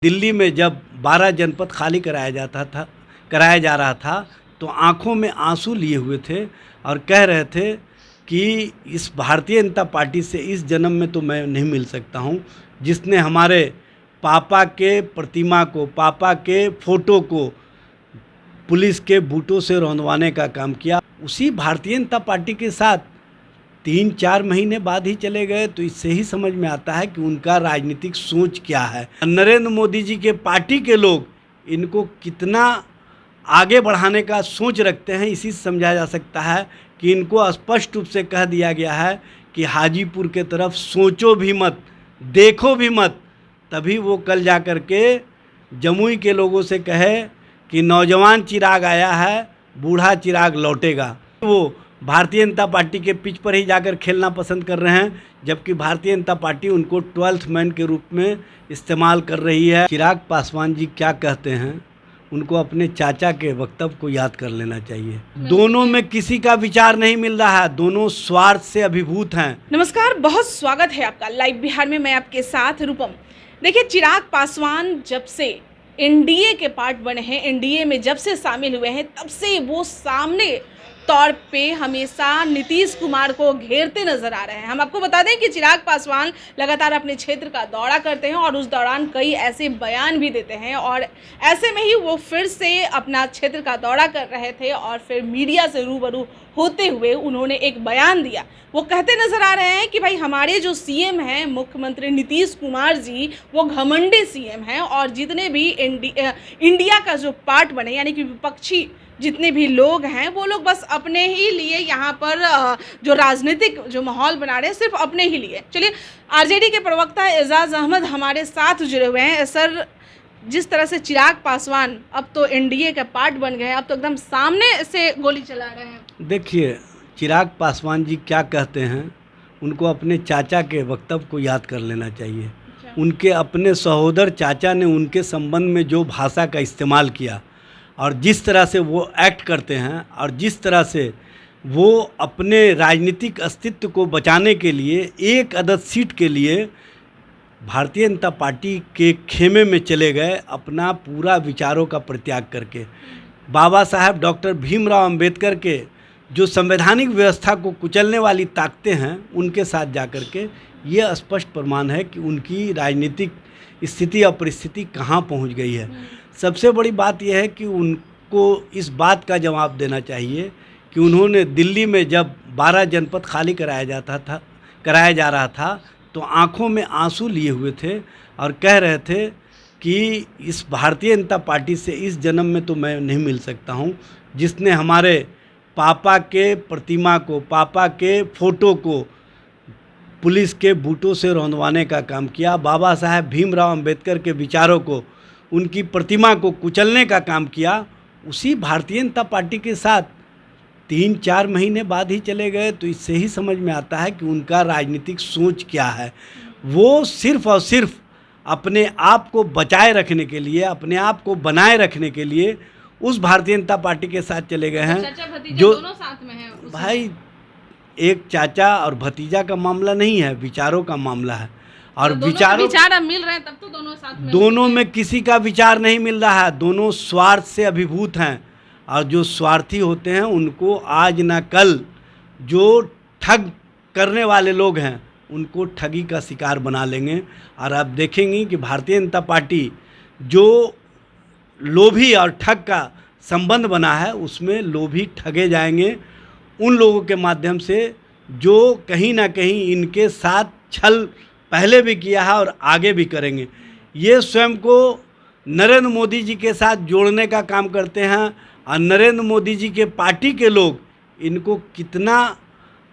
दिल्ली में जब 12 जनपद खाली कराया जा रहा था तो आंखों में आंसू लिए हुए थे और कह रहे थे कि इस भारतीय जनता पार्टी से इस जन्म में तो मैं नहीं मिल सकता हूं, जिसने हमारे पापा के प्रतिमा को, पापा के फोटो को पुलिस के बूटों से रौंदवाने का काम किया। उसी भारतीय जनता पार्टी के साथ 3-4 महीने बाद ही चले गए। तो इससे ही समझ में आता है कि उनका राजनीतिक सोच क्या है। नरेंद्र मोदी जी के पार्टी के लोग इनको कितना आगे बढ़ाने का सोच रखते हैं, इसी से समझा जा सकता है कि इनको स्पष्ट रूप से कह दिया गया है कि हाजीपुर के तरफ सोचो भी मत, देखो भी मत, तभी वो कल जा कर के जमुई के लोगों से कहे कि नौजवान चिराग आया है, बूढ़ा चिराग लौटेगा। वो भारतीय जनता पार्टी के पिच पर ही जाकर खेलना पसंद कर रहे हैं, जबकि भारतीय जनता पार्टी उनको 12th मैन के रूप में इस्तेमाल कर रही है। चिराग पासवान जी क्या कहते हैं, उनको अपने चाचा के वक्तव्य को याद कर लेना चाहिए। दोनों में किसी का विचार नहीं मिल रहा है, दोनों स्वार्थ से अभिभूत हैं। नमस्कार, बहुत स्वागत है आपका लाइव बिहार में। मैं आपके साथ रूपम। देखिए, चिराग पासवान जब से एनडीए के पार्ट बने हैं, एनडीए में जब से शामिल हुए हैं, तब से वो सामने तौर पे हमेशा नीतीश कुमार को घेरते नजर आ रहे हैं। हम आपको बता दें कि चिराग पासवान लगातार अपने क्षेत्र का दौरा करते हैं और उस दौरान कई ऐसे बयान भी देते हैं, और ऐसे में ही वो फिर से अपना क्षेत्र का दौरा कर रहे थे और फिर मीडिया से रूबरू होते हुए उन्होंने एक बयान दिया। वो कहते नजर आ रहे हैं कि भाई, हमारे जो सीएम हैं मुख्यमंत्री नीतीश कुमार जी, वो घमंडी सीएम हैं और जितने भी इंडिया का जो पार्ट बने, यानी कि विपक्षी जितने भी लोग हैं, वो लोग बस अपने ही लिए यहाँ पर जो राजनीतिक जो माहौल बना रहे हैं, सिर्फ अपने ही लिए। चलिए, आरजेडी के प्रवक्ता एजाज अहमद हमारे साथ जुड़े हुए हैं। सर, जिस तरह से चिराग पासवान अब तो एनडीए का पार्ट बन गए हैं, अब तो एकदम सामने से गोली चला रहे हैं। देखिए, चिराग पासवान जी क्या कहते हैं, उनको अपने चाचा के वक्तव्य को याद कर लेना चाहिए। उनके अपने सहोदर चाचा ने उनके संबंध में जो भाषा का इस्तेमाल किया और जिस तरह से वो एक्ट करते हैं और जिस तरह से वो अपने राजनीतिक अस्तित्व को बचाने के लिए, एक अदद सीट के लिए भारतीय जनता पार्टी के खेमे में चले गए, अपना पूरा विचारों का परित्याग करके। बाबा साहब डॉक्टर भीमराव अंबेडकर के जो संवैधानिक व्यवस्था को कुचलने वाली ताकतें हैं, उनके साथ जाकर के ये स्पष्ट प्रमाण है कि उनकी राजनीतिक स्थिति और परिस्थिति कहाँ पहुँच गई है। सबसे बड़ी बात यह है कि उनको इस बात का जवाब देना चाहिए कि उन्होंने दिल्ली में जब 12 जनपद खाली कराया जा रहा था तो आंखों में आंसू लिए हुए थे और कह रहे थे कि इस भारतीय जनता पार्टी से इस जन्म में तो मैं नहीं मिल सकता हूं, जिसने हमारे पापा के प्रतिमा को, पापा के फोटो को पुलिस के बूटों से रौंदवाने का काम किया। बाबा साहब भीमराव अंबेडकर के विचारों को, उनकी प्रतिमा को कुचलने का काम किया। उसी भारतीय जनता पार्टी के साथ 3-4 महीने बाद ही चले गए। तो इससे ही समझ में आता है कि उनका राजनीतिक सोच क्या है। वो सिर्फ और सिर्फ अपने आप को बचाए रखने के लिए, अपने आप को बनाए रखने के लिए उस भारतीय जनता पार्टी के साथ चले गए हैं। जो दोनों साथ में हैं भाई, एक चाचा और भतीजा का मामला नहीं है, विचारों का मामला है। और विचार अब मिल रहे हैं, तब तो दोनों साथ में। दोनों में किसी का विचार नहीं मिल रहा है, दोनों स्वार्थ से अभिभूत हैं। और जो स्वार्थी होते हैं उनको आज ना कल जो ठग करने वाले लोग हैं, उनको ठगी का शिकार बना लेंगे। और आप देखेंगे कि भारतीय जनता पार्टी जो लोभी और ठग का संबंध बना है, उसमें लोभी ठगे जाएंगे उन लोगों के माध्यम से जो कहीं ना कहीं इनके साथ छल पहले भी किया है और आगे भी करेंगे। ये स्वयं को नरेंद्र मोदी जी के साथ जोड़ने का काम करते हैं और नरेंद्र मोदी जी के पार्टी के लोग इनको कितना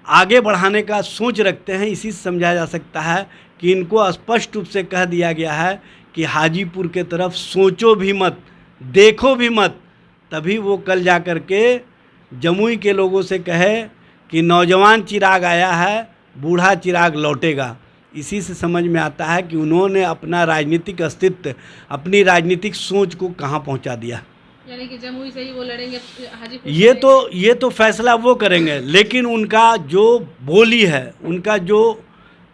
आगे बढ़ाने का सोच रखते हैं, इसी से समझा जा सकता है कि इनको स्पष्ट रूप से कह दिया गया है कि हाजीपुर के तरफ सोचो भी मत, देखो भी मत, तभी वो कल जा कर के जमुई के लोगों से कहे कि नौजवान चिराग आया है, बूढ़ा चिराग लौटेगा। इसी से समझ में आता है कि उन्होंने अपना राजनीतिक अस्तित्व, अपनी राजनीतिक सोच को कहाँ पहुँचा दिया। यानी कि जमुई से ही वो लड़ेंगे हाजीपुर। ये तो फैसला वो करेंगे, लेकिन उनका जो बोली है, उनका जो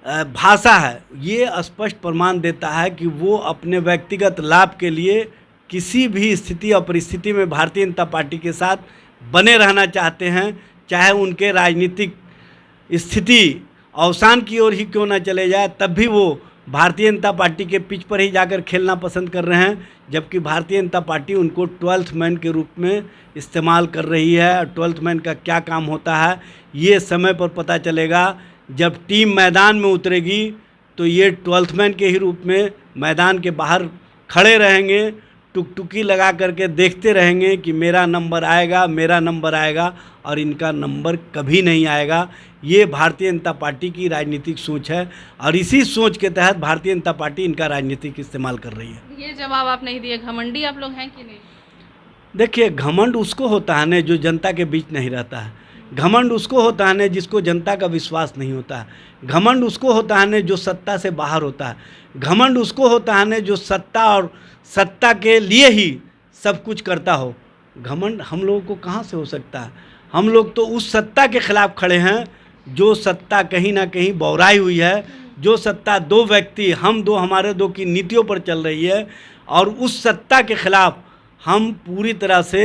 भाषा है, ये स्पष्ट प्रमाण देता है कि वो अपने व्यक्तिगत लाभ के लिए किसी भी स्थिति और परिस्थिति में भारतीय जनता पार्टी के साथ बने रहना चाहते हैं, चाहे उनके राजनीतिक स्थिति अवसान की ओर ही क्यों ना चले जाए, तब भी वो भारतीय जनता पार्टी के पिच पर ही जाकर खेलना पसंद कर रहे हैं। जबकि भारतीय जनता पार्टी उनको 12th मैन के रूप में इस्तेमाल कर रही है। 12th मैन का क्या काम होता है ये समय पर पता चलेगा। जब टीम मैदान में उतरेगी तो ये 12th मैन के ही रूप में मैदान के बाहर खड़े रहेंगे, टुकटुकी लगा करके देखते रहेंगे कि मेरा नंबर आएगा, मेरा नंबर आएगा, और इनका नंबर कभी नहीं आएगा। ये भारतीय जनता पार्टी की राजनीतिक सोच है और इसी सोच के तहत भारतीय जनता पार्टी इनका राजनीतिक इस्तेमाल कर रही है। ये जवाब आप नहीं दिए, घमंडी आप लोग हैं कि नहीं? देखिए, घमंड उसको होता है न जो जनता के बीच नहीं रहता है। घमंड उसको होता है न जिसको जनता का विश्वास नहीं होता है। घमंड उसको होता है न जो सत्ता से बाहर होता है। घमंड उसको होता है न जो सत्ता और सत्ता के लिए ही सब कुछ करता हो। घमंड हम लोगों को कहाँ से हो सकता है? हम लोग तो उस सत्ता के खिलाफ खड़े हैं जो सत्ता कहीं ना कहीं बौराई हुई है, जो सत्ता दो व्यक्ति, हम दो हमारे दो की नीतियों पर चल रही है, और उस सत्ता के खिलाफ हम पूरी तरह से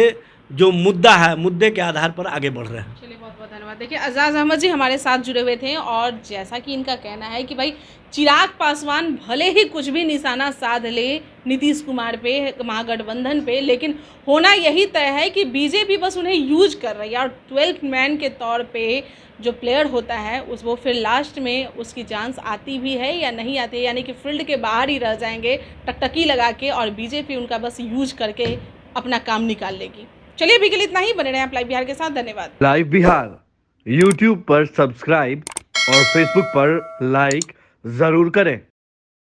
जो मुद्दा है, मुद्दे के आधार पर आगे बढ़ रहे हैं। चलिए, बहुत बहुत धन्यवाद। देखिए, अज़ाज़ अहमद जी हमारे साथ जुड़े हुए थे और जैसा कि इनका कहना है कि भाई चिराग पासवान भले ही कुछ भी निशाना साध ले नीतीश कुमार पे, महागठबंधन पे, लेकिन होना यही तय है कि बीजेपी बस उन्हें यूज कर रही है और 12th मैन के तौर पे जो प्लेयर होता है उस वो फिर लास्ट में उसकी चांस आती भी है या नहीं आती है, यानी कि फील्ड के बाहर ही रह जाएंगे टकटकी लगा के, और बीजेपी उनका बस यूज करके अपना काम निकाल लेगी। चलिए, अभी के लिए इतना ही। बने रहें आप लाइव बिहार के साथ। धन्यवाद। लाइव बिहार यूट्यूब पर सब्सक्राइब और फेसबुक पर लाइक जरूर करें।